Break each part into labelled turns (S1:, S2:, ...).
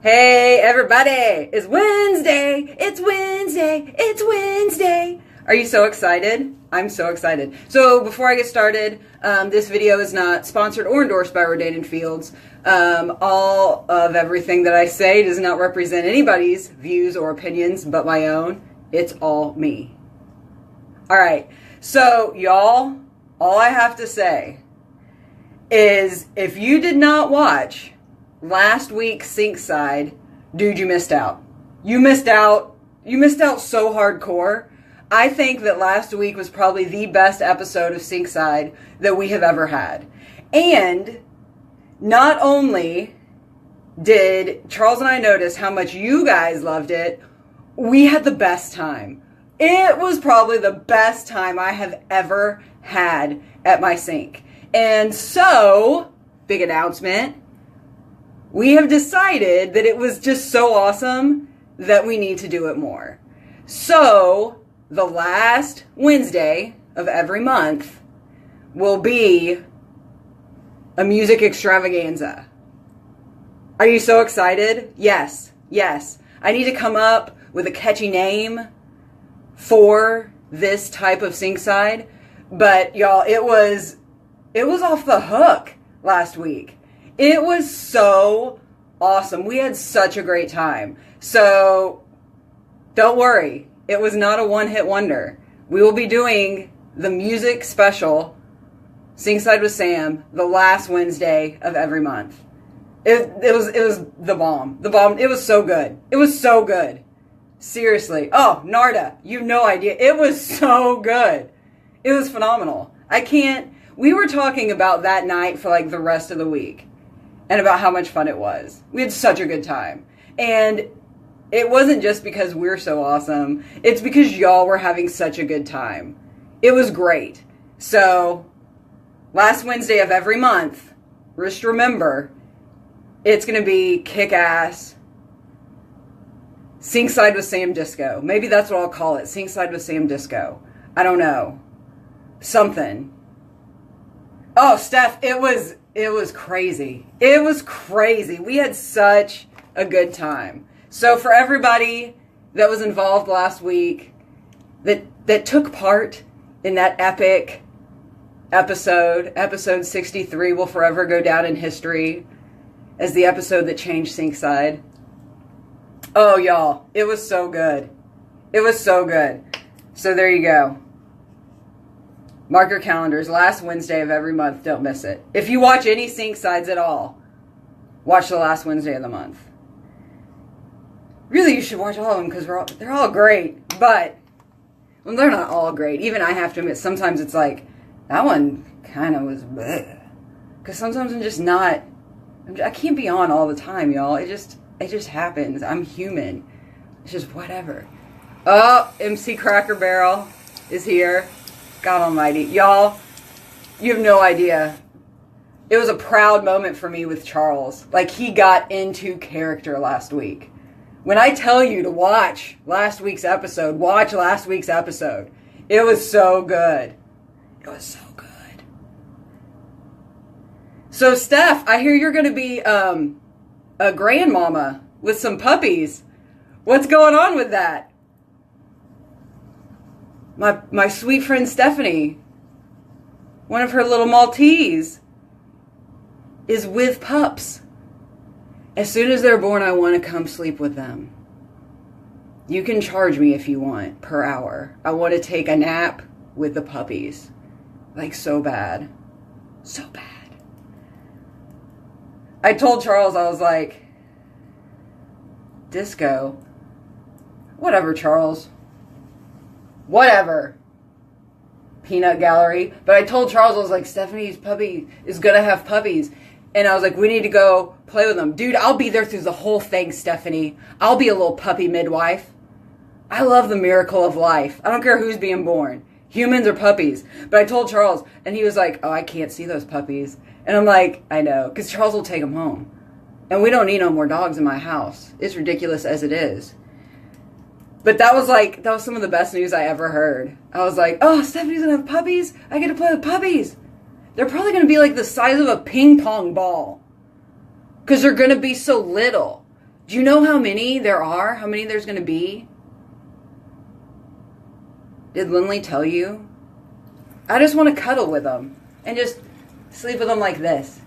S1: Hey everybody, it's Wednesday, it's Wednesday, it's Wednesday. Are you so excited? I'm so excited. So before I get started, this video is not sponsored or endorsed by Rodan & Fields. All of everything that I say does not represent anybody's views or opinions but my own. It's all me. Alright, so y'all, all I have to say is if you did not watch last week's Sinkside, dude, you missed out. You missed out. You missed out so hardcore. I think that last week was probably the best episode of Sinkside that we have ever had. And not only did Charles and I notice how much you guys loved it, we had the best time. It was probably the best time I have ever had at my sink. And so, big announcement, we have decided that it was just so awesome that we need to do it more. So, the last Wednesday of every month will be a music extravaganza. Are you so excited? Yes, yes. I need to come up with a catchy name for this type of Sinkside, but y'all, it was off the hook last week. It was so awesome. We had such a great time. So don't worry. It was not a one-hit wonder. We will be doing the music special, Sinkside with Sam, the last Wednesday of every month. It was the bomb. The bomb. It was so good. It was so good. Seriously. Oh, Narda, you have no idea. It was so good. It was phenomenal. We were talking about that night for like the rest of the week. And about how much fun it was. We had such a good time. And it wasn't just because we're so awesome. It's because y'all were having such a good time. It was great. So, last Wednesday of every month, just remember, it's going to be kick-ass Sinkside with Sam Disco. Maybe that's what I'll call it. Sinkside with Sam Disco. I don't know. Something. Oh, Steph, it was crazy. It was crazy. We had such a good time. So for everybody that was involved last week, that took part in that epic episode 63 will forever go down in history as the episode that changed Sinkside. Oh, y'all, it was so good. It was so good. So there you go. Mark your calendars. Last Wednesday of every month. Don't miss it. If you watch any Sinksides at all, watch the last Wednesday of the month. Really, you should watch all of them because they're all great. But, well, they're not all great. Even I have to admit, sometimes it's like, that one kind of was bleh. Because sometimes I'm just not, I can't be on all the time, y'all. It just happens. I'm human. It's just whatever. Oh, MC Cracker Barrel is here. God almighty. Y'all, you have no idea. It was a proud moment for me with Charles. Like, he got into character last week. When I tell you to watch last week's episode, watch last week's episode. It was so good. It was so good. So, Steph, I hear you're going to be a grandmama with some puppies. What's going on with that? My sweet friend Stephanie, one of her little Maltese, is with pups. As soon as they're born, I want to come sleep with them. You can charge me if you want per hour. I want to take a nap with the puppies. Like, so bad. So bad. I told Charles, I was like, disco. Whatever, Charles. Whatever. Peanut gallery. But I told Charles, I was like, Stephanie's puppy is going to have puppies. And I was like, we need to go play with them. Dude, I'll be there through the whole thing, Stephanie. I'll be a little puppy midwife. I love the miracle of life. I don't care who's being born. Humans or puppies. But I told Charles, and he was like, oh, I can't see those puppies. And I'm like, I know. Because Charles will take them home. And we don't need no more dogs in my house. It's ridiculous as it is. But that was some of the best news I ever heard. I was like, oh, Stephanie's going to have puppies? I get to play with puppies. They're probably going to be like the size of a ping pong ball. Because they're going to be so little. Do you know how many there are? How many there's going to be? Did Lindley tell you? I just want to cuddle with them and just sleep with them like this.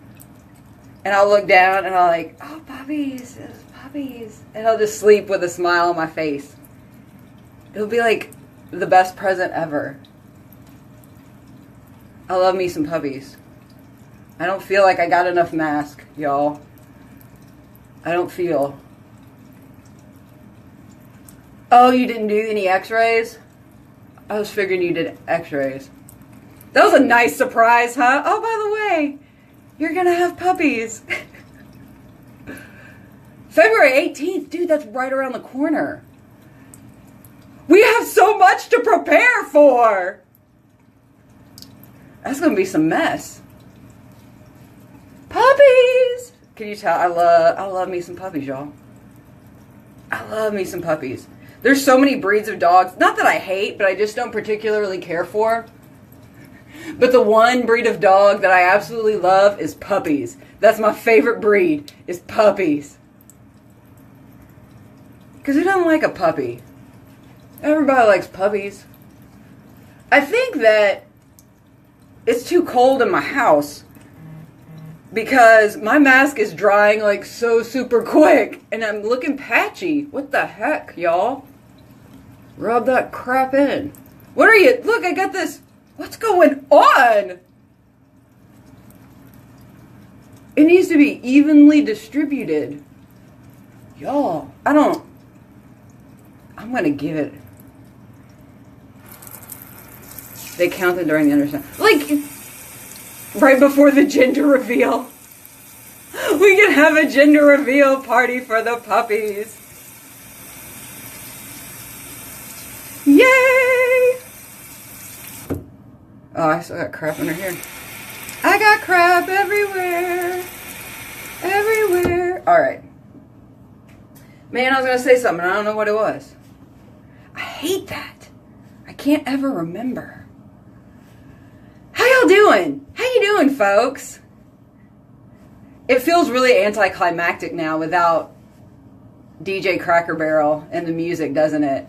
S1: And I'll look down and I'll like, oh, puppies, puppies. And I'll just sleep with a smile on my face. It'll be like the best present ever. I love me some puppies. I don't feel like I got enough mask, y'all. I don't feel. Oh, you didn't do any x-rays? I was figuring you did x-rays. That was a nice surprise, huh? Oh, by the way, you're gonna have puppies. February 18th, dude, that's right around the corner. We have so much to prepare for. That's gonna be some mess. Puppies! Can you tell? I love me some puppies, y'all. I love me some puppies. There's so many breeds of dogs. Not that I hate, but I just don't particularly care for. But the one breed of dog that I absolutely love is puppies. That's my favorite breed, is puppies. Because who doesn't like a puppy? Everybody likes puppies. I think that it's too cold in my house because my mask is drying like so super quick and I'm looking patchy. What the heck, y'all? Rub that crap in. What are you? Look, I got this. What's going on? It needs to be evenly distributed. Y'all, I'm going to give it. They counted during the understand. Like, right before the gender reveal. We can have a gender reveal party for the puppies. Yay! Oh, I still got crap under here. I got crap everywhere. Everywhere. Alright. Man, I was going to say something. I don't know what it was. I hate that. I can't ever remember. How y'all doing? How you doing, folks? It feels really anticlimactic now without DJ Cracker Barrel and the music, doesn't it?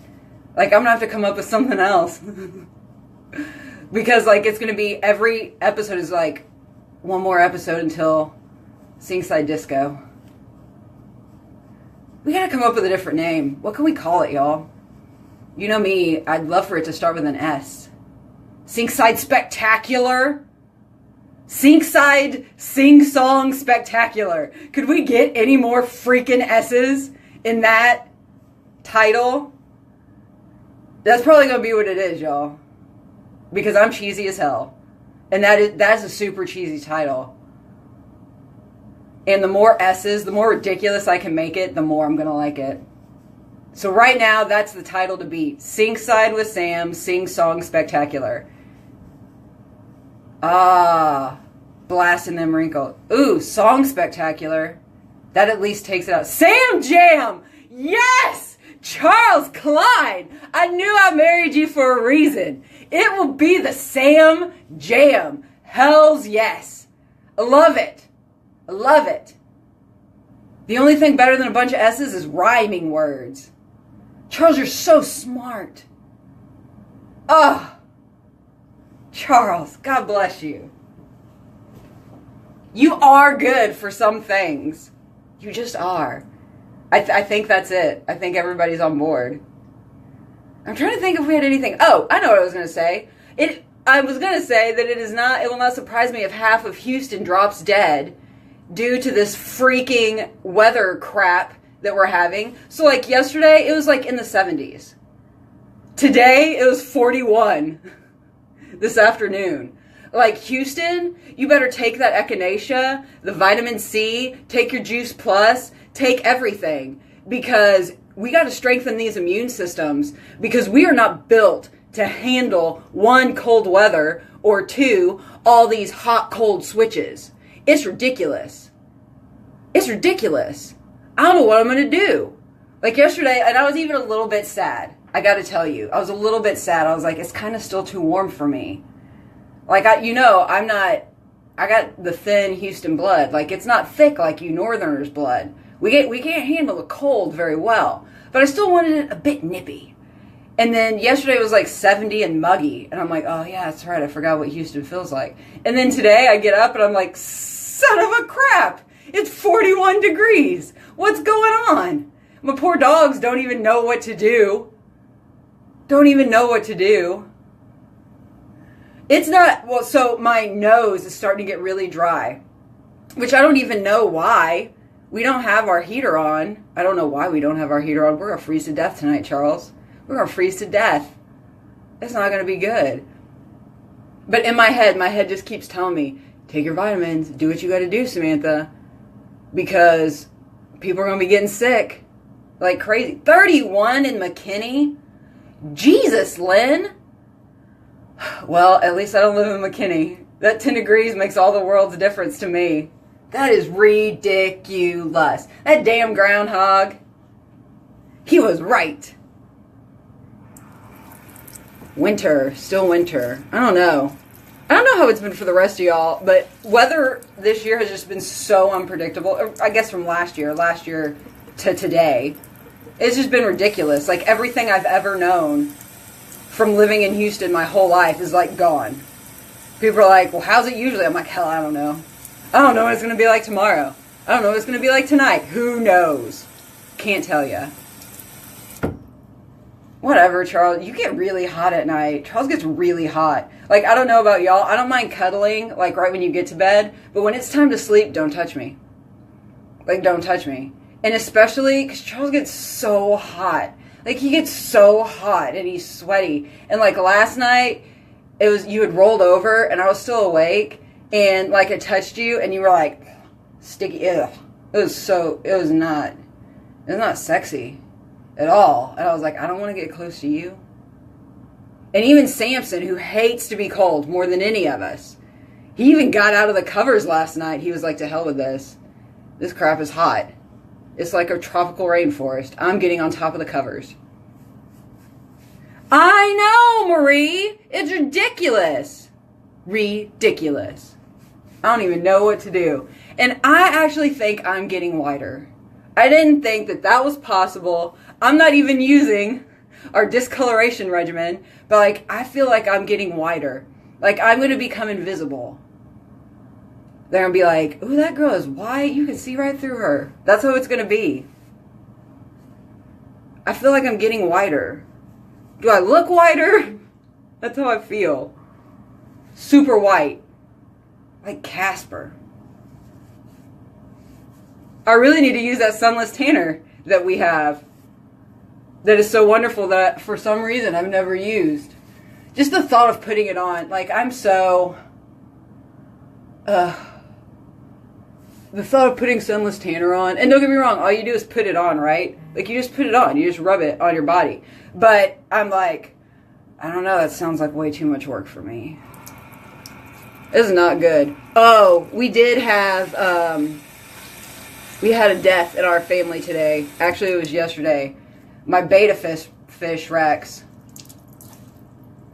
S1: Like, I'm going to have to come up with something else. Because, like, it's going to be, every episode is, like, one more episode until Sinkside Disco. We got to come up with a different name. What can we call it, y'all? You know me, I'd love for it to start with an S. Sinkside Spectacular? Sinkside Sing-Song Spectacular. Could we get any more freaking S's in that title? That's probably going to be what it is, y'all. Because I'm cheesy as hell. And that's a super cheesy title. And the more S's, the more ridiculous I can make it, the more I'm going to like it. So right now, that's the title to beat. Sinkside with Sam, Sing-Song Spectacular. Ah, blasting them wrinkles. Ooh, Song Spectacular. That at least takes it out. Sam Jam! Yes! Charles Klein! I knew I married you for a reason. It will be the Sam Jam. Hells yes. I love it. I love it. The only thing better than a bunch of S's is rhyming words. Charles, you're so smart. Oh, Charles, God bless you. You are good for some things. You just are. I think that's it. I think everybody's on board. I'm trying to think if we had anything. Oh, I know what I was going to say. I was going to say that it will not surprise me if half of Houston drops dead due to this freaking weather crap that we're having. So, like, yesterday, it was, like, in the 70s. Today, it was 41 this afternoon. Like, Houston, you better take that echinacea, the vitamin C, take your Juice Plus, take everything. Because we got to strengthen these immune systems. Because we are not built to handle, one, cold weather, or two, all these hot-cold switches. It's ridiculous. It's ridiculous. I don't know what I'm going to do. Like yesterday, and I was even a little bit sad. I got to tell you. I was a little bit sad. I was like, it's kind of still too warm for me. Like, I got the thin Houston blood. Like, it's not thick like you Northerners' blood. We can't handle the cold very well. But I still wanted it a bit nippy. And then yesterday it was like 70 and muggy. And I'm like, oh yeah, that's right. I forgot what Houston feels like. And then today I get up and I'm like, son of a crap. It's 41 degrees. What's going on? My poor dogs don't even know what to do. Don't even know what to do. It's not, well, so my nose is starting to get really dry, which I don't even know why. We don't have our heater on. I don't know why we don't have our heater on. We're going to freeze to death tonight, Charles. We're going to freeze to death. It's not going to be good. But in my head just keeps telling me, take your vitamins, do what you got to do, Samantha, because people are going to be getting sick like crazy. 31 in McKinney? Jesus, Lynn. Well, at least I don't live in McKinney. That 10 degrees makes all the world's difference to me. That is ridiculous. That damn groundhog. He was right. Winter. Still winter. I don't know. I don't know how it's been for the rest of y'all, but weather this year has just been so unpredictable. I guess from last year to today. It's just been ridiculous. Like everything I've ever known from living in Houston my whole life is like gone. People are like, well, how's it usually? I'm like, hell, I don't know. I don't know what it's going to be like tomorrow. I don't know what it's going to be like tonight. Who knows? Can't tell you. Whatever, Charles. You get really hot at night. Charles gets really hot. Like, I don't know about y'all. I don't mind cuddling, like, right when you get to bed. But when it's time to sleep, don't touch me. Like, don't touch me. And especially because Charles gets so hot. Like, he gets so hot and he's sweaty. And, like, last night, it was, you had rolled over and I was still awake. And, like, it touched you and you were, like, sticky. Ugh. It was not sexy at all. And I was like, I don't want to get close to you. And even Samson, who hates to be cold more than any of us, he even got out of the covers last night. He was like, to hell with this. This crap is hot. It's like a tropical rainforest. I'm getting on top of the covers. I know, Marie. It's ridiculous. Ridiculous. I don't even know what to do. And I actually think I'm getting whiter. I didn't think that that was possible. I'm not even using our discoloration regimen, but like I feel like I'm getting whiter. Like I'm going to become invisible. They're going to be like, ooh, that girl is white. You can see right through her. That's how it's going to be. I feel like I'm getting whiter. Do I look whiter? That's how I feel. Super white. Like Casper. I really need to use that sunless tanner that we have. That is so wonderful that for some reason I've never used. Just the thought of putting it on. Like I'm so... the thought of putting sunless tanner on, and don't get me wrong, all you do is put it on, right? Like you just put it on, you just rub it on your body. But I'm like, I don't know, that sounds like way too much work for me. This is not good. Oh, we did have, we had a death in our family today. Actually, it was yesterday. My beta fish Rex.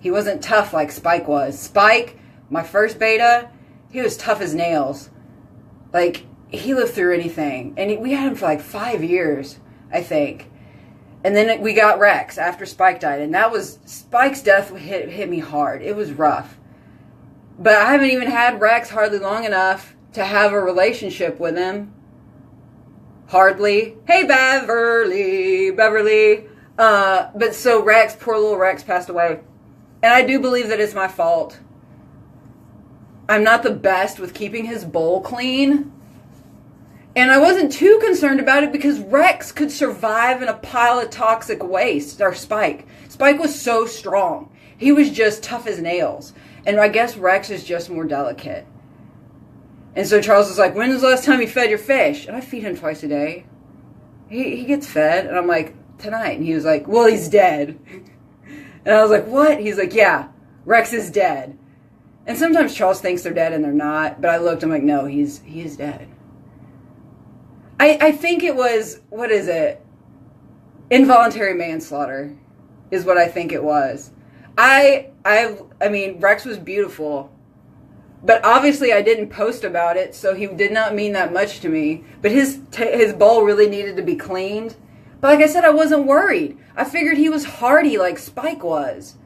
S1: He wasn't tough like Spike was. Spike, my first beta, he was tough as nails. Like, he lived through anything. And we had him for like 5 years, I think. And then we got Rex after Spike died. And that was, Spike's death hit me hard. It was rough. But I haven't even had Rex hardly long enough to have a relationship with him. Hardly. Hey, Beverly. But so Rex, poor little Rex passed away. And I do believe that it's my fault. I'm not the best with keeping his bowl clean. And I wasn't too concerned about it because Rex could survive in a pile of toxic waste. Or Spike. Spike was so strong. He was just tough as nails. And I guess Rex is just more delicate. And so Charles was like, when was the last time you fed your fish? And I feed him twice a day. He gets fed. And I'm like, tonight. And he was like, well, he's dead. And I was like, what? He's like, yeah, Rex is dead. And sometimes Charles thinks they're dead and they're not. But I looked, I'm like, no, he is dead. I think it was, what is it? Involuntary manslaughter is what I think it was. I mean, Rex was beautiful. But obviously I didn't post about it, so he did not mean that much to me. But his bowl really needed to be cleaned. But like I said, I wasn't worried. I figured he was hardy like Spike was.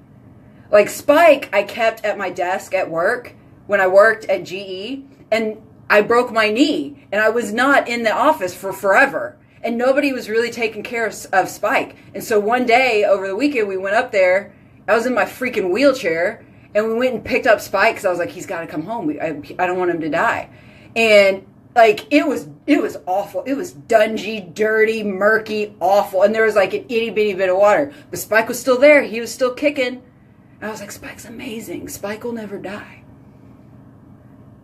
S1: Like Spike, I kept at my desk at work when I worked at GE, and I broke my knee, and I was not in the office for forever. And nobody was really taking care of Spike. And so one day over the weekend, we went up there. I was in my freaking wheelchair. And we went and picked up Spike because I was like, he's got to come home. I don't want him to die. And like, it was awful. It was dungy, dirty, murky, awful. And there was like an itty bitty bit of water. But Spike was still there. He was still kicking. And I was like, Spike's amazing. Spike will never die.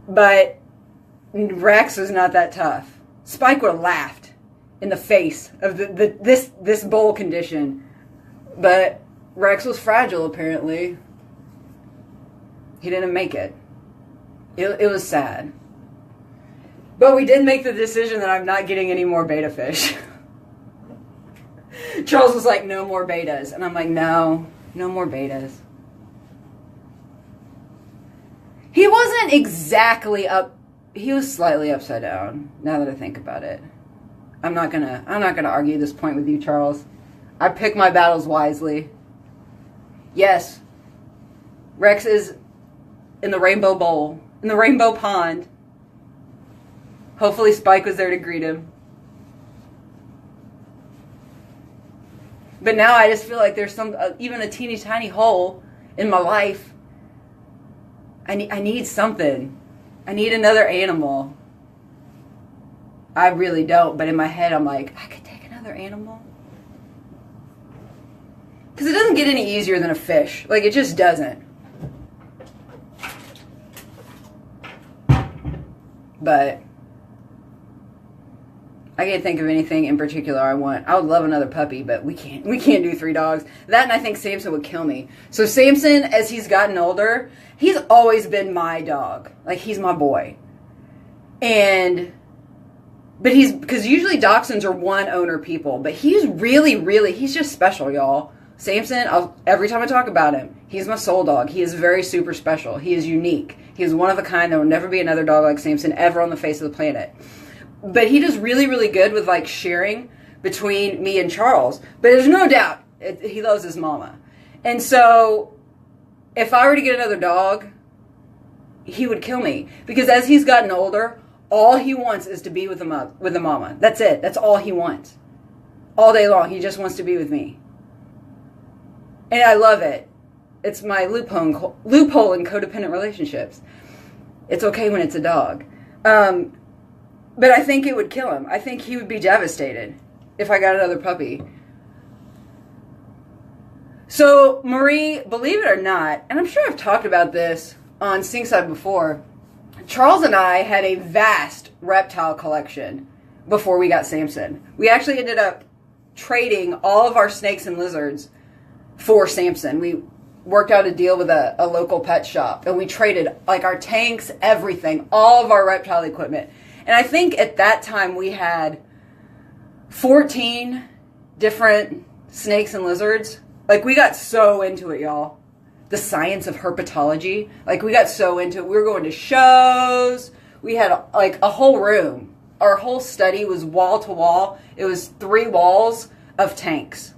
S1: But Rex was not that tough. Spike would have laughed in the face of this bowl condition. But Rex was fragile, apparently. He didn't make it. It was sad. But we did make the decision that I'm not getting any more beta fish. Charles was like, no more betas. And I'm like, no more betas. He wasn't exactly up. He was slightly upside down, now that I think about it. I'm not gonna argue this point with you, Charles. I pick my battles wisely. Yes, Rex is in the rainbow bowl, in the rainbow pond. Hopefully Spike was there to greet him. But now I just feel like there's even a teeny tiny hole in my life. I need something. I need another animal. I really don't, but in my head I'm like, I could take another animal. Because it doesn't get any easier than a fish. Like, it just doesn't. But I can't think of anything in particular I want. I would love another puppy, but we can't do 3 dogs. That, and I think Samson would kill me. So Samson, as he's gotten older, he's always been my dog. Like, he's my boy. But because usually dachshunds are one owner people, but he's really, he's just special, y'all. Samson, every time I talk about him, he's my soul dog. He is very super special. He is unique. He is one of a kind. There will never be another dog like Samson ever on the face of the planet. But he does really good with like sharing between me and Charles. But there's no doubt he loves his mama. And so if I were to get another dog, he would kill me. Because as he's gotten older, all he wants is to be with the mama. That's it. That's all he wants. All day long, he just wants to be with me. And I love it. It's my loophole in codependent relationships. It's okay when it's a dog. But I think it would kill him. I think he would be devastated if I got another puppy. So Marie, believe it or not, and I'm sure I've talked about this on Sinkside before, Charles and I had a vast reptile collection before we got Samson. We actually ended up trading all of our snakes and lizards for Samson. We worked out a deal with a local pet shop, and we traded like our tanks, everything, all of our reptile equipment. And I think at that time we had 14 different snakes and lizards. Like, we got so into it, y'all. The science of herpetology. Like, we got so into it. We were going to shows. We had like a whole room. Our whole study was wall to wall. It was 3 walls of tanks.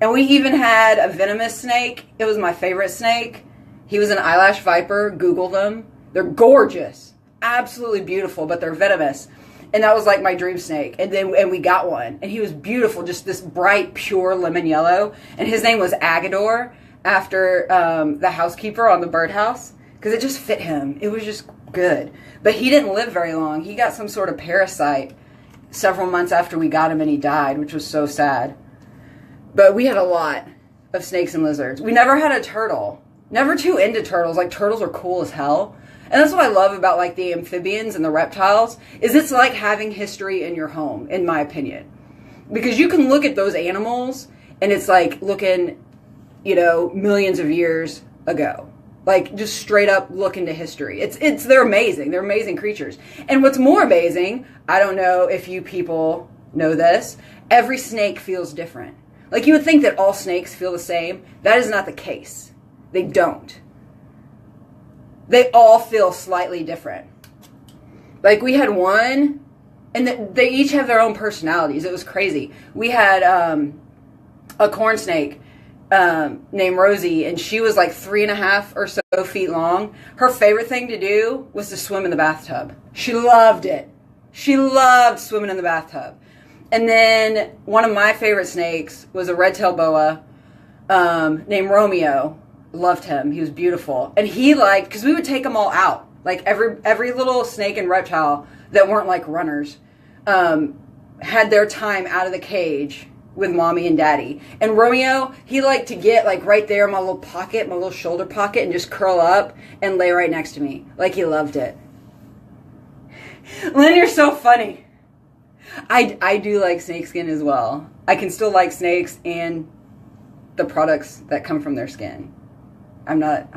S1: And we even had a venomous snake. It was my favorite snake. He was an eyelash viper. Google them. They're gorgeous. Absolutely beautiful, but they're venomous. And that was like my dream snake. And we got one. And he was beautiful, just this bright, pure lemon yellow. And his name was Agador, after the housekeeper on the birdhouse. Because it just fit him. It was just good. But he didn't live very long. He got some sort of parasite several months after we got him, and he died, which was so sad. But we had a lot of snakes and lizards. We never had a turtle. Never too into turtles. Like, turtles are cool as hell. And that's what I love about like the amphibians and the reptiles, is it's like having history in your home, in my opinion. Because you can look at those animals and it's like looking, millions of years ago. Like, just straight up look into history. They're amazing. They're amazing creatures. And what's more amazing, I don't know if you people know this, every snake feels different. Like, you would think that all snakes feel the same. That is not the case. They don't. they all feel slightly different. Like, we had one, and they each have their own personalities. It was crazy. We had a corn snake named Rosie, and she was like 3.5 or so feet long. Her favorite thing to do was to swim in the bathtub. She loved it. She loved swimming in the bathtub. And then one of my favorite snakes was a red-tailed boa named Romeo. Loved him. He was beautiful. And he liked, because we would take them all out. Like every little snake and reptile that weren't like runners had their time out of the cage with mommy and daddy. And Romeo, he liked to get like right there in my little pocket, my little shoulder pocket, and just curl up and lay right next to me. Like, he loved it. Lynn, you're so funny. I do like snakeskin as well. I can still like snakes and the products that come from their skin. I'm not,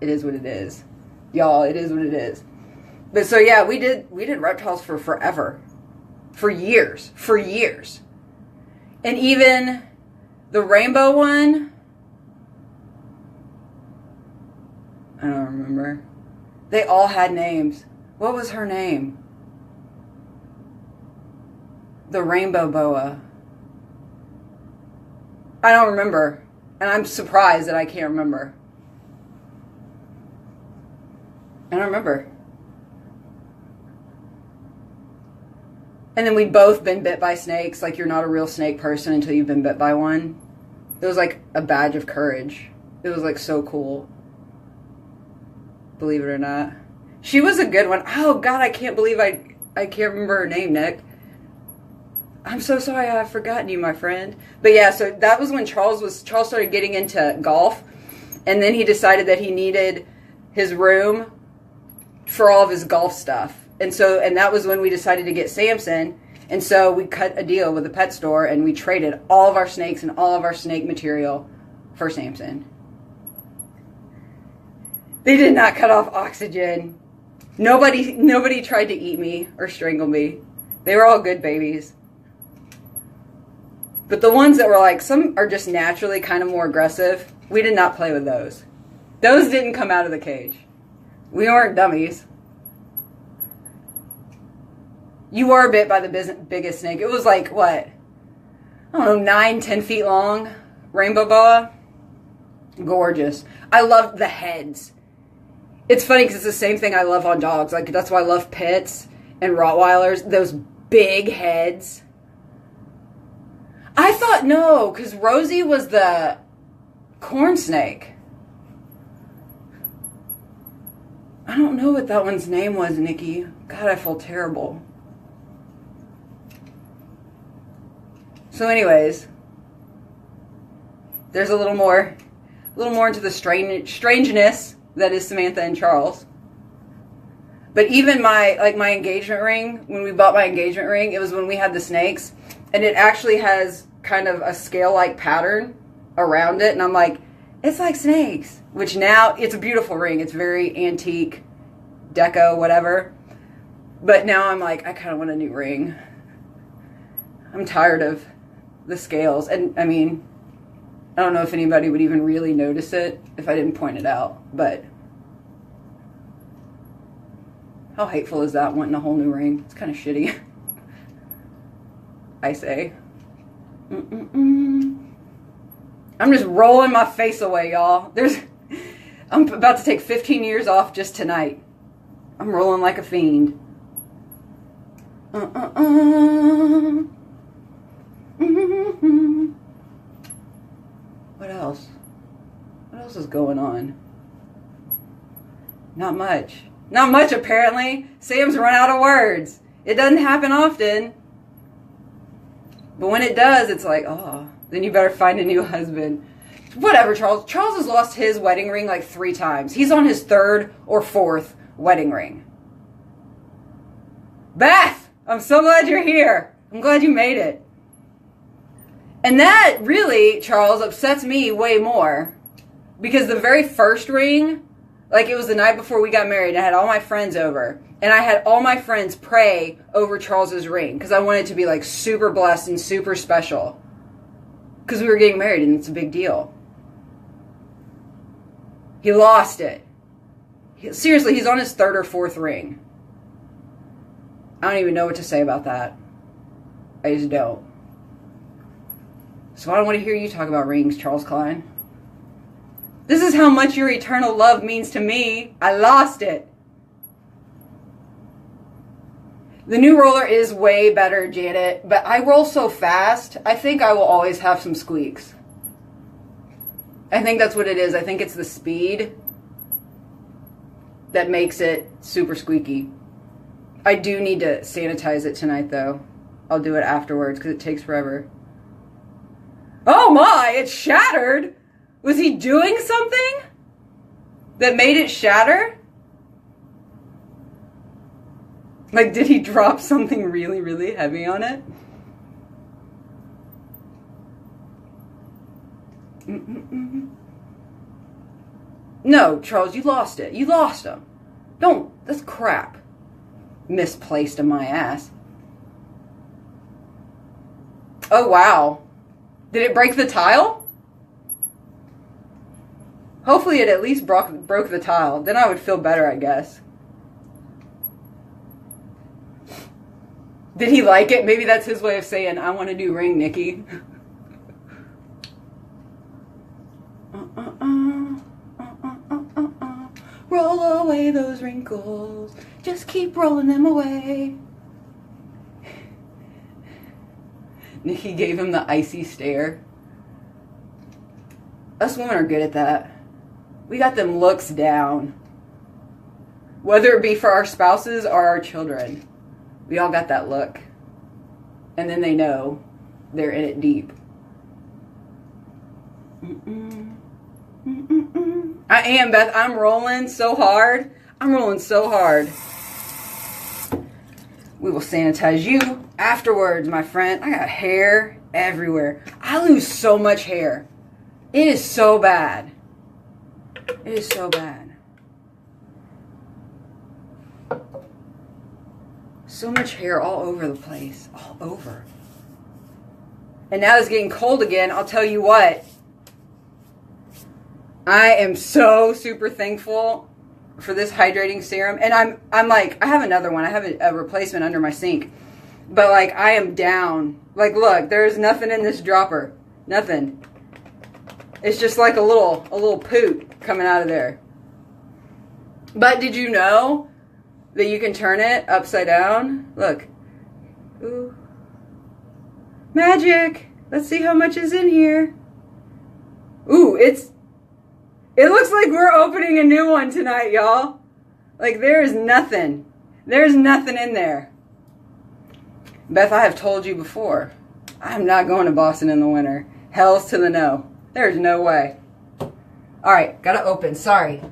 S1: it is what it is. Y'all, it is what it is. But so yeah, we did reptiles for forever. For years. And even the rainbow one, I don't remember. They all had names. What was her name? The rainbow boa. I don't remember. And I'm surprised that I can't remember. I don't remember. And then we'd both been bit by snakes. Like, you're not a real snake person until you've been bit by one. It was like a badge of courage. It was like so cool. Believe it or not. She was a good one. Oh God, I can't believe I can't remember her name, Nick. I'm so sorry, I've forgotten you, my friend. But yeah, so that was when Charles started getting into golf, and then he decided that he needed his room for all of his golf stuff. And that was when we decided to get Samson. And so we cut a deal with the pet store, and we traded all of our snakes and all of our snake material for Samson. They did not cut off oxygen. Nobody tried to eat me or strangle me. They were all good babies. But the ones that were like, some are just naturally kind of more aggressive, we did not play with those. Those didn't come out of the cage. We weren't dummies. You were bit by the biggest snake. It was like, what? I don't know, 9-10 feet long. Rainbow boa. Gorgeous. I love the heads. It's funny because it's the same thing I love on dogs. Like, that's why I love pits and Rottweilers. Those big heads. I thought, no, because Rosie was the corn snake. I don't know what that one's name was, Nikki. God, I feel terrible. So anyways, there's a little more into the strangeness that is Samantha and Charles. But even my engagement ring, when we bought my engagement ring, it was when we had the snakes, and it actually has kind of a scale-like pattern around it, and I'm like, it's like snakes. Which now, it's a beautiful ring. It's very antique, deco, whatever. But now I'm like, I kind of want a new ring. I'm tired of the scales. And, I mean, I don't know if anybody would even really notice it if I didn't point it out. But how hateful is that, wanting a whole new ring? It's kind of shitty. I say. I'm just rolling my face away, y'all. I'm about to take 15 years off just tonight. I'm rolling like a fiend. What else? What else is going on? Not much. Not much, apparently. Sam's run out of words. It doesn't happen often. But when it does, it's like, oh, then you better find a new husband. Whatever, Charles. Charles has lost his wedding ring like 3 times. He's on his 3rd or 4th wedding ring. Beth! I'm so glad you're here. I'm glad you made it. And that really, Charles, upsets me way more. Because the very first ring, like, it was the night before we got married, and I had all my friends over. And I had all my friends pray over Charles's ring. Because I wanted it to be, like, super blessed and super special. Because we were getting married, and it's a big deal. He lost it. Seriously, he's on his 3rd or 4th ring. I don't even know what to say about that. I just don't. So I don't want to hear you talk about rings, Charles Klein. This is how much your eternal love means to me. I lost it. The new roller is way better, Janet, but I roll so fast, I think I will always have some squeaks. I think that's what it is. I think it's the speed that makes it super squeaky. I do need to sanitize it tonight, though. I'll do it afterwards because it takes forever. Oh my, it's shattered! Was he doing something that made it shatter? Like, did he drop something really, really heavy on it? No, Charles, you lost it. You lost him. Don't. That's crap. Misplaced in my ass. Oh, wow. Did it break the tile? Hopefully it at least broke the tile. Then I would feel better, I guess. Did he like it? Maybe that's his way of saying, I want a new ring, Nikki. Roll away those wrinkles. Just keep rolling them away. Nikki gave him the icy stare. Us women are good at that. We got them looks down. Whether it be for our spouses or our children. We all got that look. And then they know they're in it deep. I am, Beth. I'm rolling so hard. I'm rolling so hard. We will sanitize you afterwards, my friend. I got hair everywhere. I lose so much hair. It is so bad. It is so bad. So much hair all over the place. All over. And now it's getting cold again. I'll tell you what. I am so super thankful for this hydrating serum. And I'm like, I have another one. I have a replacement under my sink. But like, I am down. Like, look, there's nothing in this dropper. Nothing. It's just like a little poot coming out of there. But did you know that you can turn it upside down? Look. Ooh. Magic. Let's see how much is in here. Ooh, it looks like we're opening a new one tonight, y'all. Like, there is nothing. There's nothing in there. Beth, I have told you before, I'm not going to Boston in the winter. Hell's to the no. There's no way. All right, gotta open. Sorry.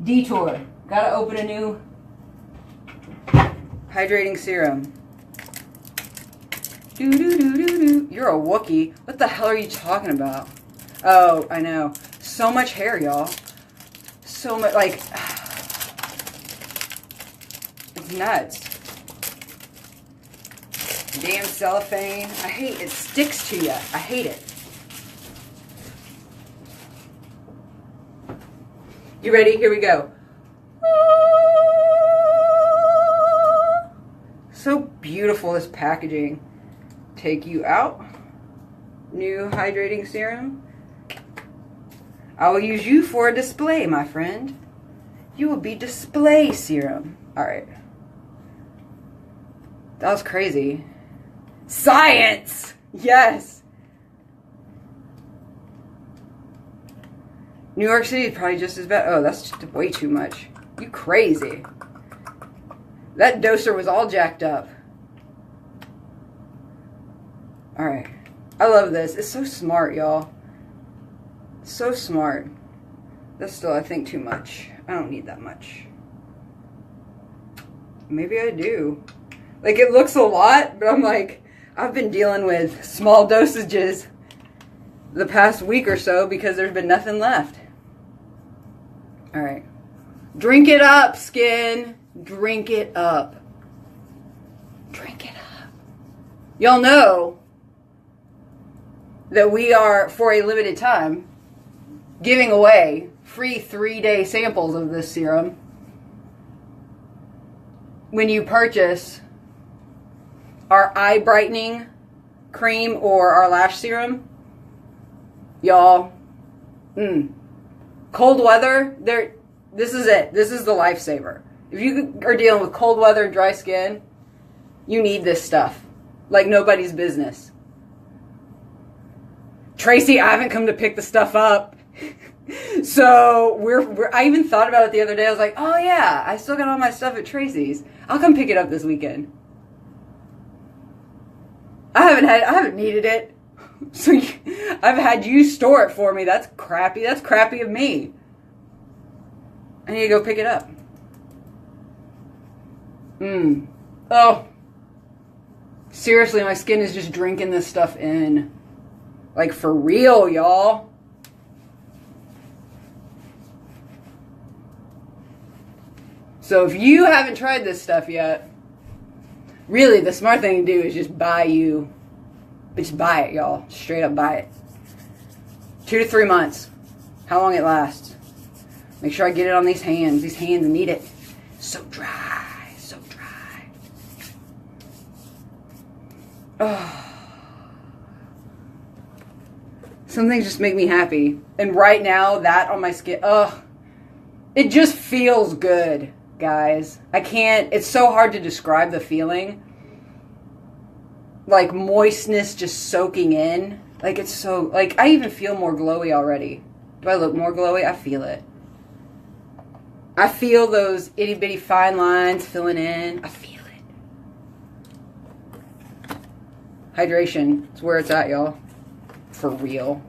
S1: Detour. Gotta open a new hydrating serum. Doo-doo-doo-doo-doo. You're a Wookiee. What the hell are you talking about? Oh, I know. So much hair, y'all. So much, like, it's nuts. Damn cellophane. I hate it. Sticks to you. I hate it. You ready? Here we go. So beautiful, this packaging. Take you out. New hydrating serum. I will use you for a display, my friend. You will be display serum. All right. That was crazy. Science! Yes! New York City is probably just as bad. Oh, that's just way too much. You crazy. That doser was all jacked up. Alright. I love this. It's so smart, y'all. So smart. That's still, I think, too much. I don't need that much. Maybe I do. Like, it looks a lot, but I'm like, I've been dealing with small dosages the past week or so because there's been nothing left. Alright. Drink it up, skin. Drink it up. Drink it up. Y'all know that we are, for a limited time, giving away free 3-day samples of this serum when you purchase our eye brightening cream or our lash serum. Y'all, cold weather, this is it. This is the lifesaver. If you are dealing with cold weather and dry skin, you need this stuff like nobody's business. Tracy, I haven't come to pick the stuff up. So I even thought about it the other day. I was like, oh yeah, I still got all my stuff at Tracy's. I'll come pick it up this weekend. I haven't needed it. So I've had you store it for me. That's crappy. That's crappy of me. I need to go pick it up. Oh. Seriously, my skin is just drinking this stuff in. Like, for real, y'all. So if you haven't tried this stuff yet, really the smart thing to do is just buy it, y'all. Straight up buy it. 2 to 3 months. How long it lasts. Make sure I get it on these hands. These hands need it. So dry. So dry. Oh. Some things just make me happy. And right now, that on my skin, it just feels good, guys. It's so hard to describe the feeling. Like moistness just soaking in. Like it's so, like I even feel more glowy already. Do I look more glowy? I feel it. I feel those itty bitty fine lines filling in. I feel it. Hydration. It's where it's at, y'all. For real.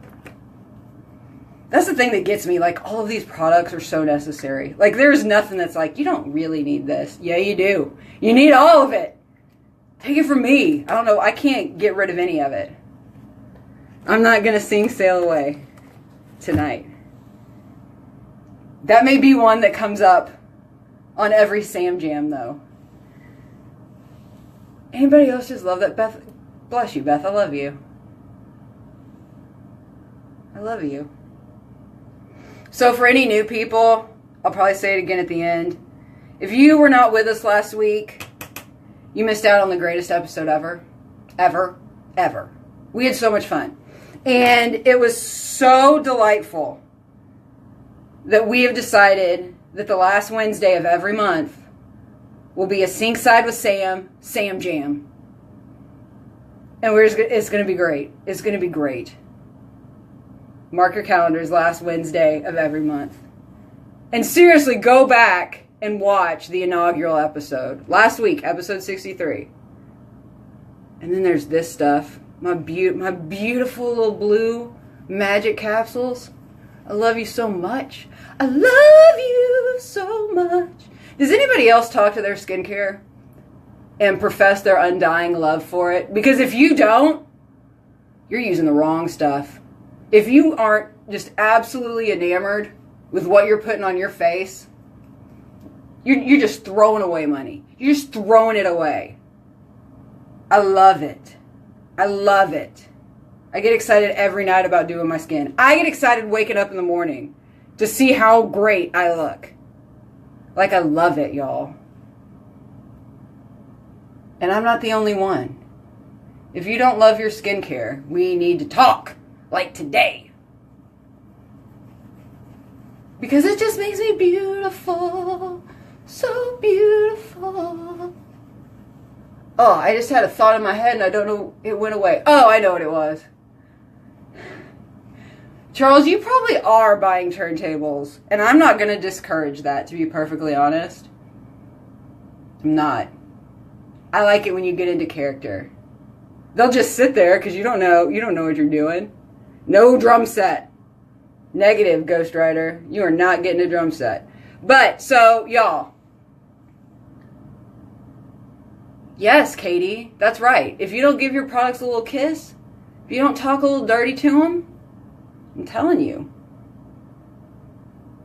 S1: That's the thing that gets me. Like, all of these products are so necessary. Like, there's nothing that's like, you don't really need this. Yeah, you do. You need all of it. Take it from me. I don't know. I can't get rid of any of it. I'm not going to sing Sail Away tonight. That may be one that comes up on every Sam Jam, though. Anybody else just love that? Beth, bless you, Beth. I love you. I love you. So for any new people, I'll probably say it again at the end. If you were not with us last week, you missed out on the greatest episode ever. Ever. Ever. We had so much fun. And it was so delightful that we have decided that the last Wednesday of every month will be a Sinkside with Sam Jam. And it's going to be great. It's going to be great. Mark your calendars, last Wednesday of every month. And seriously, go back and watch the inaugural episode. Last week, episode 63. And then there's this stuff. My beautiful little blue magic capsules. I love you so much. I love you so much. Does anybody else talk to their skincare and profess their undying love for it? Because if you don't, you're using the wrong stuff. If you aren't just absolutely enamored with what you're putting on your face, you're just throwing away money. You're just throwing it away. I love it. I love it. I get excited every night about doing my skin. I get excited waking up in the morning to see how great I look. Like, I love it, y'all. And I'm not the only one. If you don't love your skincare, we need to talk. Like today. Because it just makes me beautiful. So beautiful. Oh, I just had a thought in my head and I don't know, it went away. Oh, I know what it was. Charles, you probably are buying turntables. And I'm not going to discourage that, to be perfectly honest. I'm not. I like it when you get into character. They'll just sit there because you don't know what you're doing. No drum set. Negative, Ghost Rider. You are not getting a drum set. But, so, y'all. Yes, Katie, that's right. If you don't give your products a little kiss, if you don't talk a little dirty to them, I'm telling you.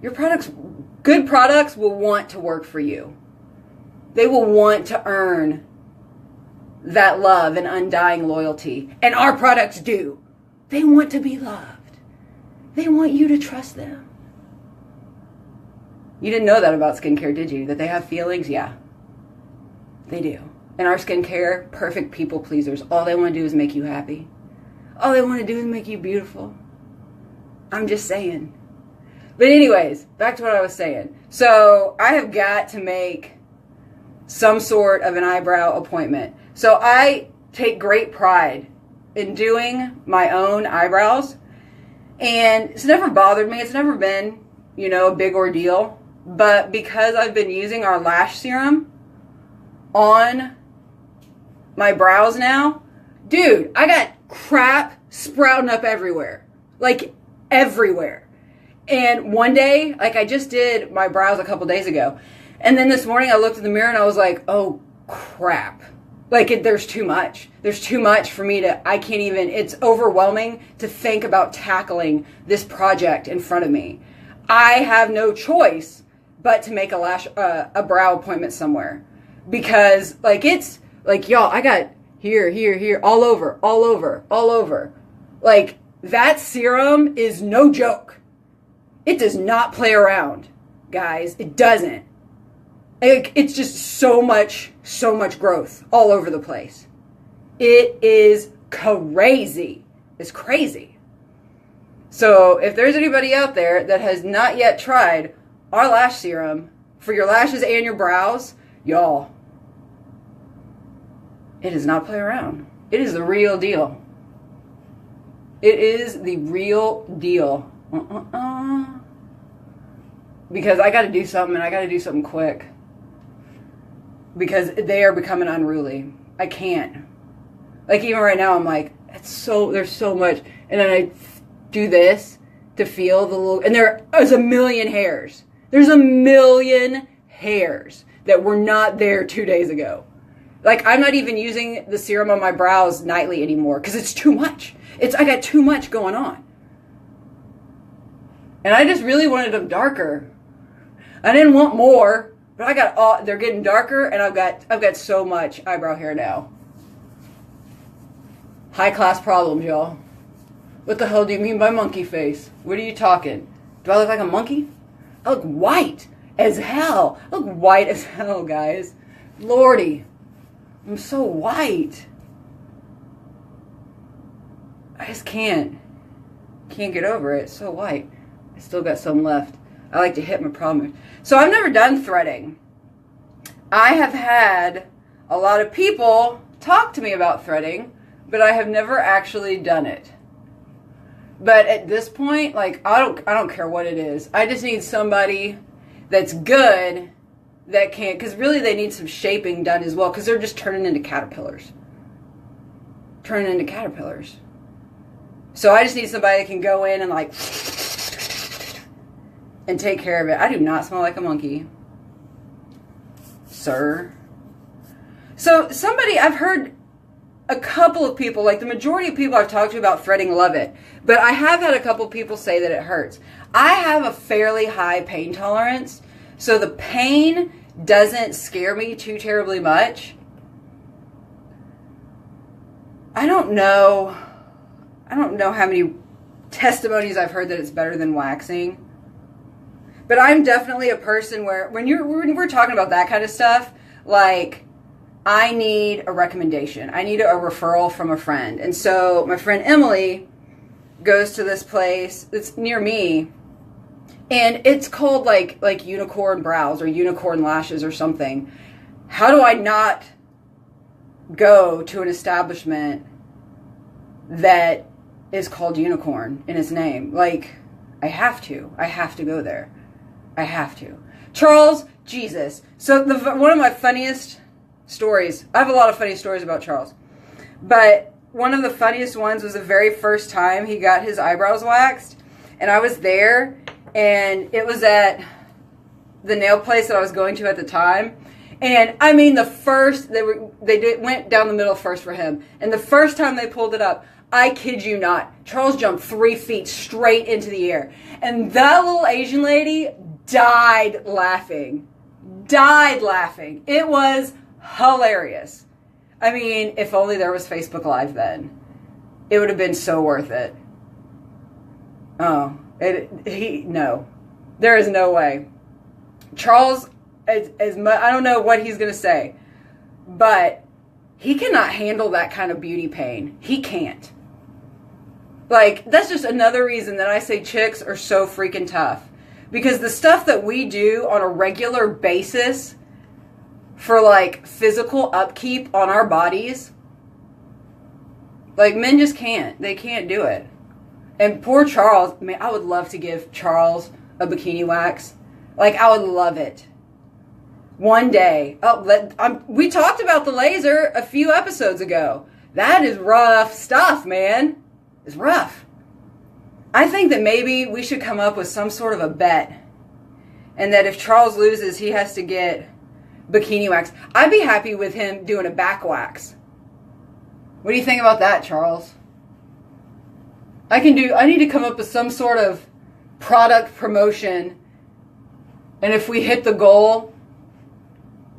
S1: Your products, good products will want to work for you. They will want to earn that love and undying loyalty. And our products do. They want to be loved. They want you to trust them. You didn't know that about skincare, did you? That they have feelings? Yeah, they do. And our skincare, perfect people pleasers. All they want to do is make you happy. All they want to do is make you beautiful. I'm just saying. But anyways, back to what I was saying. So I have got to make some sort of an eyebrow appointment. So I take great pride in doing my own eyebrows. And it's never bothered me. It's never been, a big ordeal. But because I've been using our lash serum on my brows now, dude, I got crap sprouting up everywhere. Like, everywhere. And one day, like, I just did my brows a couple days ago. And then this morning I looked in the mirror and I was like, oh, crap. Like, there's too much. There's too much for me I can't even, it's overwhelming to think about tackling this project in front of me. I have no choice but to make a brow appointment somewhere. Because, like, it's, like, y'all, I got here, all over. Like, that serum is no joke. It does not play around, guys. It doesn't. It's just so much growth all over the place. It is crazy. It's crazy. So if there's anybody out there that has not yet tried our lash serum for your lashes and your brows, y'all, it does not play around. It is the real deal. It is the real deal. Because I got to do something, and I got to do something quick. Because they are becoming unruly. I can't. Like, even right now, I'm like, there's so much. And then I do this to feel the little, and there's a million hairs. There's a million hairs that were not there 2 days ago. Like, I'm not even using the serum on my brows nightly anymore because it's too much. I got too much going on. And I just really wanted them darker. I didn't want more, but they're getting darker, and I've got so much eyebrow hair now. High class problems, y'all. What the hell do you mean by monkey face? What are you talking? Do I look like a monkey? I look white as hell. I look white as hell, guys. Lordy. I'm so white. I just can't get over it. It's so white. I still got some left. I like to hit my problem. So I've never done threading. I have had a lot of people talk to me about threading, but I have never actually done it. But at this point, like, I don't care what it is. I just need somebody that's good that can, because really they need some shaping done as well, because they're just turning into caterpillars. So I just need somebody that can go in and, like, and take care of it. I do not smell like a monkey, sir. So I've heard a couple of people, like the majority of people I've talked to about threading love it, but I have had a couple of people say that it hurts. I have a fairly high pain tolerance, so the pain doesn't scare me too terribly much. I don't know how many testimonies I've heard that it's better than waxing. But I'm definitely a person where when we're talking about that kind of stuff, like, I need a recommendation. I need a referral from a friend. And so my friend Emily goes to this place that's near me, and it's called like Unicorn Brows or Unicorn Lashes or something. How do I not go to an establishment that is called Unicorn in its name? Like, I have to go there. I have to. Charles, Jesus. So one of my funniest stories, I have a lot of funny stories about Charles, but one of the funniest ones was the very first time he got his eyebrows waxed, and I was there, and it was at the nail place that I was going to at the time. And I mean, went down the middle first for him, and the first time they pulled it up, I kid you not, Charles jumped 3 feet straight into the air, and that little Asian lady died laughing. It was hilarious. I mean, if only there was Facebook Live then. It would have been so worth it. Oh, no. There is no way. Charles, as much, I don't know what he's going to say, but he cannot handle that kind of beauty pain. He can't. Like, that's just another reason that I say chicks are so freaking tough. Because the stuff that we do on a regular basis for, like, physical upkeep on our bodies, like, men just can't. They can't do it. And poor Charles, man, I would love to give Charles a bikini wax. Like, I would love it. One day. We talked about the laser a few episodes ago. That is rough stuff, man. It's rough. I think that maybe we should come up with some sort of a bet. And that if Charles loses, he has to get bikini wax. I'd be happy with him doing a back wax. What do you think about that, Charles? I need to come up with some sort of product promotion. And if we hit the goal,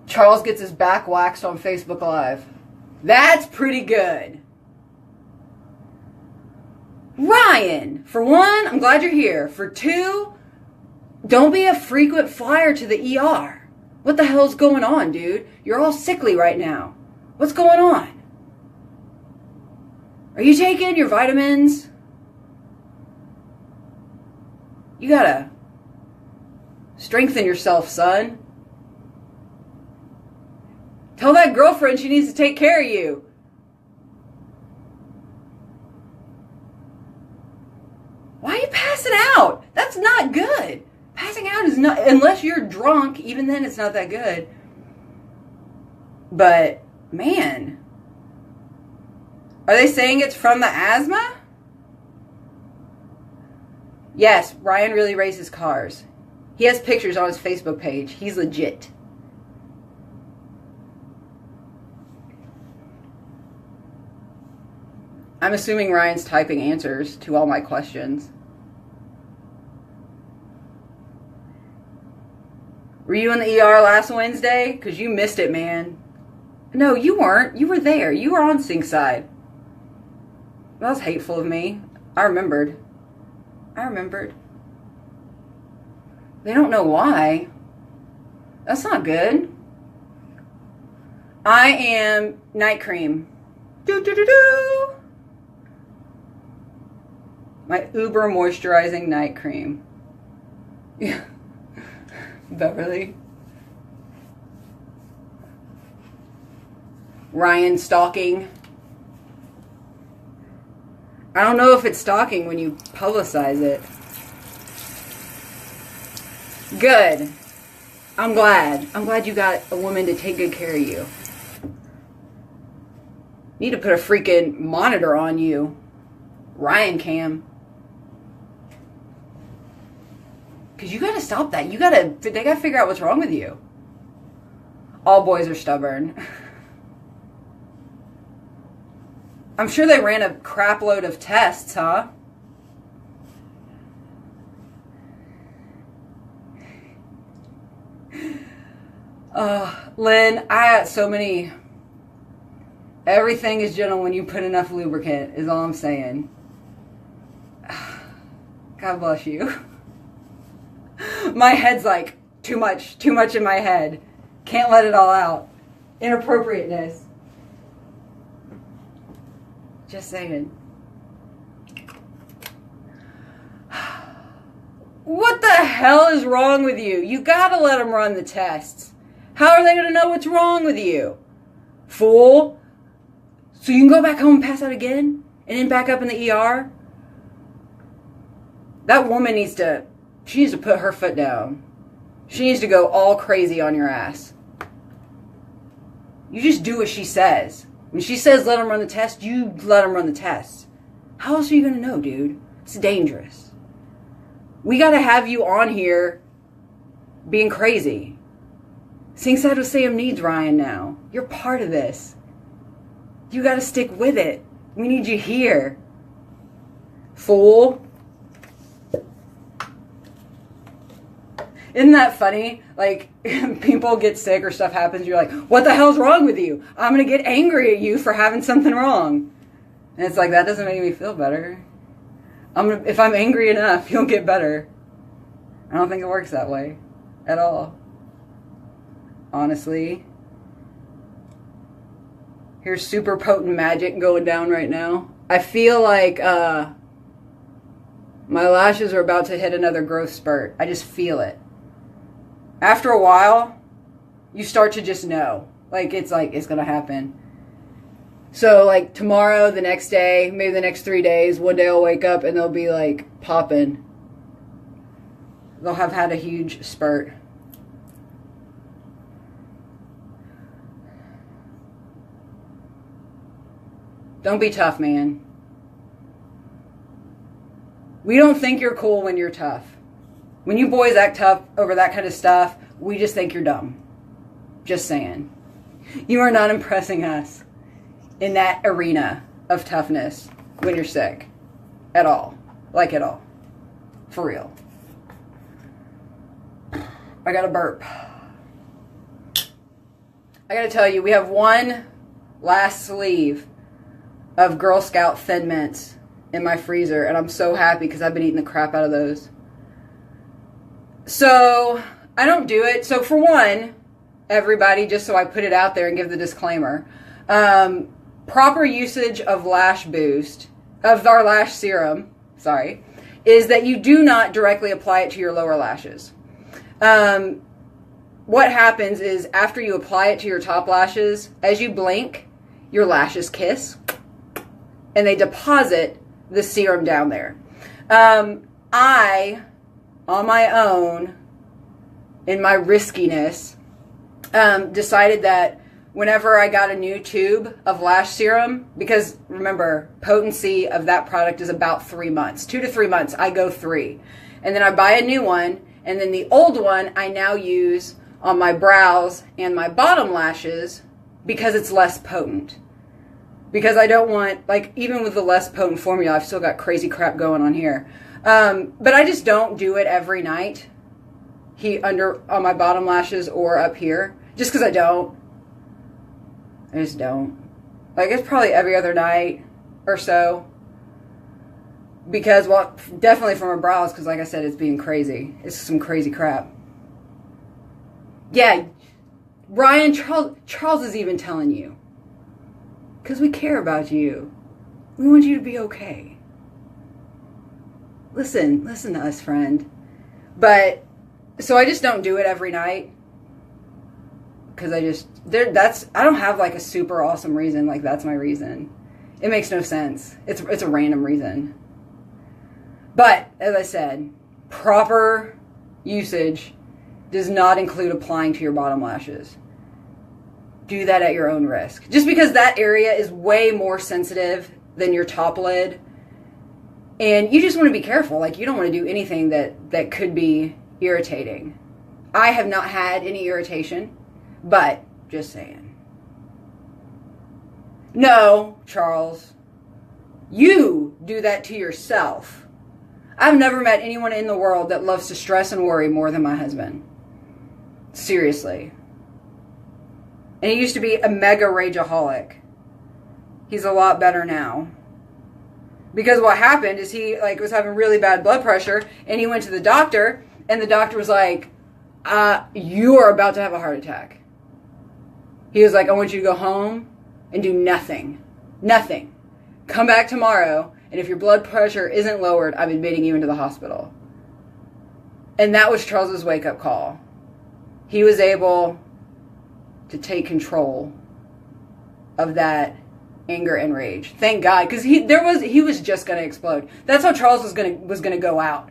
S1: Charles gets his back waxed on Facebook Live. That's pretty good. Ryan, for one, I'm glad you're here. For two, don't be a frequent flyer to the ER. What the hell's going on, dude? You're all sickly right now. What's going on? Are you taking your vitamins? You gotta strengthen yourself, son. Tell that girlfriend she needs to take care of you. Why are you passing out? That's not good. Passing out is not, unless you're drunk, even then it's not that good. But, man. Are they saying it's from the asthma? Yes, Ryan really races cars. He has pictures on his Facebook page. He's legit. I'm assuming Ryan's typing answers to all my questions. Were you in the ER last Wednesday? Because you missed it, man. No, you weren't. You were there. You were on Sinkside. That was hateful of me. I remembered. They don't know why. That's not good. I am night cream. Do. My uber moisturizing night cream. Yeah. Beverly. Ryan stalking. I don't know if it's stalking when you publicize it. Good. I'm glad. I'm glad you got a woman to take good care of you. Need to put a freaking monitor on you. Ryan cam. Because you got to stop that. They got to figure out what's wrong with you. All boys are stubborn. I'm sure they ran a crap load of tests, huh? Lynn, I got so many. Everything is gentle when you put enough lubricant, is all I'm saying. God bless you. My head's like, too much in my head. Can't let it all out. Inappropriateness. Just saying. What the hell is wrong with you? You gotta let them run the tests. How are they gonna know what's wrong with you? Fool. So you can go back home and pass out again? And then back up in the ER? That woman needs to put her foot down. She needs to go all crazy on your ass. You just do what she says. When she says let them run the test, you let them run the test. How else are you going to know, dude? It's dangerous. We got to have you on here being crazy. Sinkside with Sam needs Ryan now. You're part of this. You got to stick with it. We need you here. Fool. Isn't that funny? Like, people get sick or stuff happens, you're like, what the hell's wrong with you? I'm going to get angry at you for having something wrong. And it's like, that doesn't make me feel better. If I'm angry enough, you'll get better. I don't think it works that way. at all. Honestly. Here's super potent magic going down right now. I feel like my lashes are about to hit another growth spurt. I just feel it. After a while, you start to just know. It's going to happen. So, like, tomorrow, the next day, maybe the next 3 days, one day I'll wake up and they'll be, like, popping. They'll have had a huge spurt. Don't be tough, man. We don't think you're cool when you're tough. When you boys act tough over that kind of stuff, we just think you're dumb. Just saying. You are not impressing us in that arena of toughness when you're sick. At all. Like at all. For real. I got to burp. I got to tell you, we have one last sleeve of Girl Scout Thin Mints in my freezer, and I'm so happy because I've been eating the crap out of those. So, I don't do it. So, for one, everybody, just so I put it out there and give the disclaimer, proper usage of Lash Boost, of our lash serum, is that you do not directly apply it to your lower lashes. What happens is after you apply it to your top lashes, as you blink, your lashes kiss, and they deposit the serum down there. I, on my own, in my riskiness, decided that whenever I got a new tube of lash serum, because remember, potency of that product is about 3 months. 2 to 3 months, I go 3. And then I buy a new one, and then the old one I now use on my brows and my bottom lashes because it's less potent. Because I don't want, like, even with the less potent formula, I've still got crazy crap going on here. But I just don't do it every night. On my bottom lashes or up here. Just because I don't. I just don't. Like, it's probably every other night or so. Because, well, definitely from my brows, because like I said, it's being crazy. It's some crazy crap. Yeah, Ryan, Charles is even telling you. Because we care about you. We want you to be okay. Listen to us, friend. But, so I just don't do it every night. Because I don't have like a super awesome reason, like that's my reason. It makes no sense. It's a random reason. But, as I said, proper usage does not include applying to your bottom lashes. Do that at your own risk. Just because that area is way more sensitive than your top lid. And you just want to be careful. Like, you don't want to do anything that could be irritating. I have not had any irritation, but just saying. No, Charles. You do that to yourself. I've never met anyone in the world that loves to stress and worry more than my husband. Seriously. And he used to be a mega rageaholic. He's a lot better now. Because what happened is he was having really bad blood pressure, and he went to the doctor, and the doctor was like, you are about to have a heart attack. He was like, I want you to go home and do nothing. Nothing. Come back tomorrow, and if your blood pressure isn't lowered, I'm admitting you into the hospital. And that was Charles's wake-up call. He was able to take control of that anger and rage. Thank God, because he was just going to explode. That's how Charles was going to go out.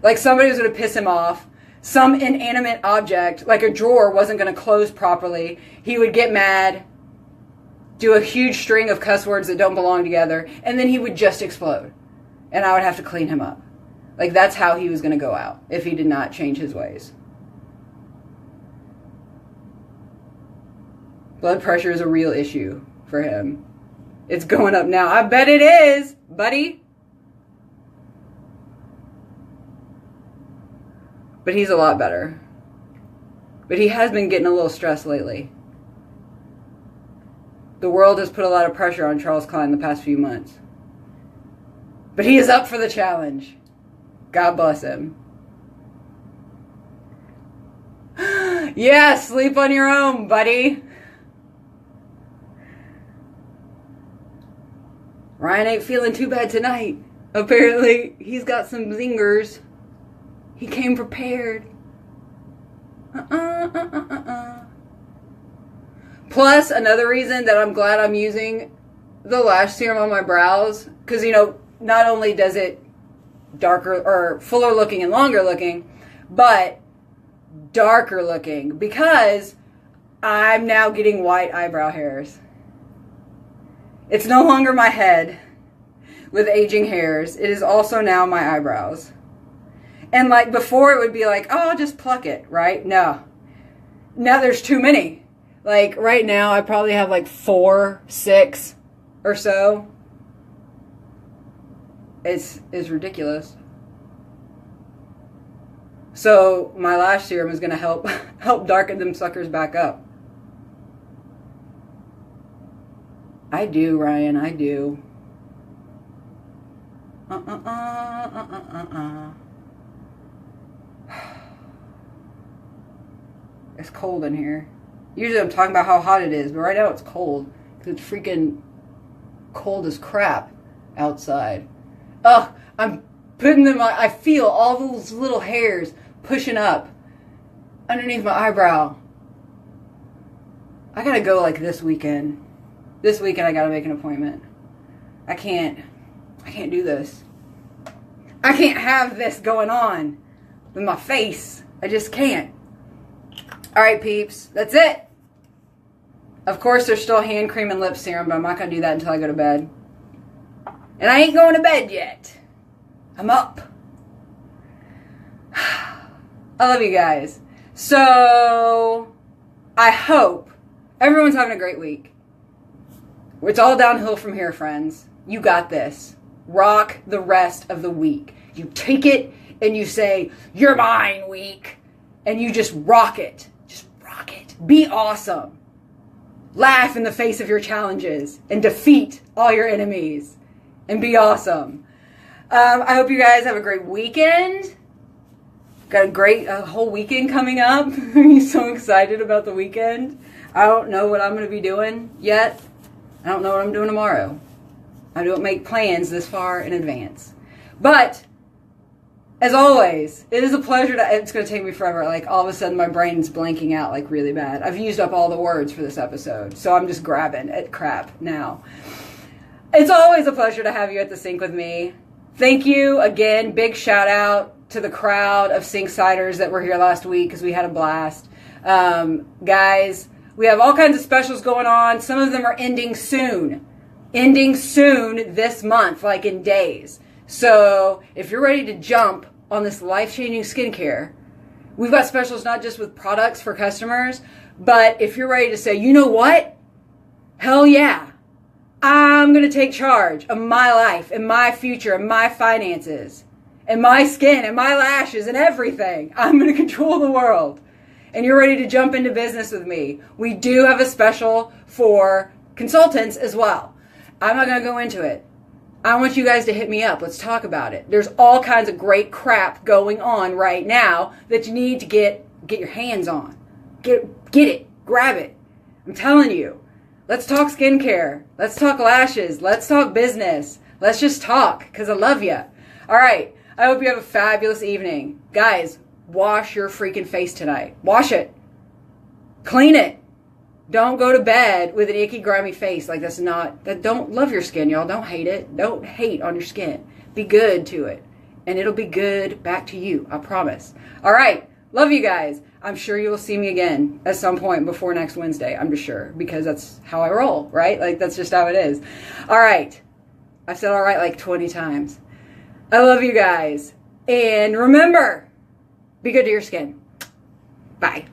S1: Like, somebody was going to piss him off. Some inanimate object, like a drawer, wasn't going to close properly. He would get mad, do a huge string of cuss words that don't belong together, and then he would just explode. And I would have to clean him up. Like, that's how he was going to go out if he did not change his ways. Blood pressure is a real issue for him. It's going up now. I bet it is, buddy. But he's a lot better. But he has been getting a little stressed lately. The world has put a lot of pressure on Charles Klein the past few months. But he is up for the challenge. God bless him. Yeah, sleep on your own, buddy. Ryan ain't feeling too bad tonight. Apparently, he's got some zingers. He came prepared. Plus, another reason that I'm glad I'm using the lash serum on my brows, because, you know, not only does it darker or fuller looking and longer looking, but darker looking, because I'm now getting white eyebrow hairs. It's no longer my head with aging hairs. It is also now my eyebrows. And like before it would be like, oh, I'll just pluck it, right? No. Now there's too many. Like right now I probably have like 4, 6 or so. It's ridiculous. So my lash serum is going to help darken them suckers back up. I do, Ryan, I do. It's cold in here. Usually I'm talking about how hot it is, but right now it's cold. Because it's freaking cold as crap outside. Ugh, I'm putting them on, I feel all those little hairs pushing up underneath my eyebrow. I gotta go like this weekend. This weekend I gotta make an appointment. I can't do this. I can't have this going on with my face. I just can't. Alright, peeps, that's it. Of course there's still hand cream and lip serum, but I'm not gonna do that until I go to bed. And I ain't going to bed yet. I'm up. I love you guys. So I hope everyone's having a great week. It's all downhill from here, friends. You got this. Rock the rest of the week. You take it and you say, you're mine, week. And you just rock it. Just rock it. Be awesome. Laugh in the face of your challenges and defeat all your enemies. And be awesome. I hope you guys have a great weekend. Got a great whole weekend coming up. I'm so excited about the weekend. I don't know what I'm going to be doing yet. I don't know what I'm doing tomorrow. I don't make plans this far in advance. But, as always, it is a pleasure to... It's going to take me forever. Like, all of a sudden, my brain's blanking out, like, really bad. I've used up all the words for this episode, so I'm just grabbing at crap now. It's always a pleasure to have you at the Sink with me. Thank you again. Big shout out to the crowd of Sinksiders that were here last week because we had a blast. Guys, we have all kinds of specials going on. Some of them are ending soon. Ending soon this month, like in days. So if you're ready to jump on this life-changing skincare, we've got specials not just with products for customers, but if you're ready to say, you know what? Hell yeah. I'm going to take charge of my life and my future and my finances and my skin and my lashes and everything. I'm going to control the world. And you're ready to jump into business with me. We do have a special for consultants as well. I'm not going to go into it. I want you guys to hit me up. Let's talk about it. There's all kinds of great crap going on right now that you need to get your hands on. Get it. Grab it. I'm telling you. Let's talk skincare. Let's talk lashes. Let's talk business. Let's just talk because I love you. All right. I hope you have a fabulous evening. Guys, wash your freaking face tonight. Wash it. Clean it. Don't go to bed with an icky, grimy face. Like don't love your skin, y'all. Don't hate it. Don't hate on your skin. Be good to it. And it'll be good back to you. I promise. All right. Love you guys. I'm sure you will see me again at some point before next Wednesday. I'm just sure. Because that's how I roll, right? Like, that's just how it is. All right. I've said all right like 20 times. I love you guys. And remember, be good to your skin. Bye.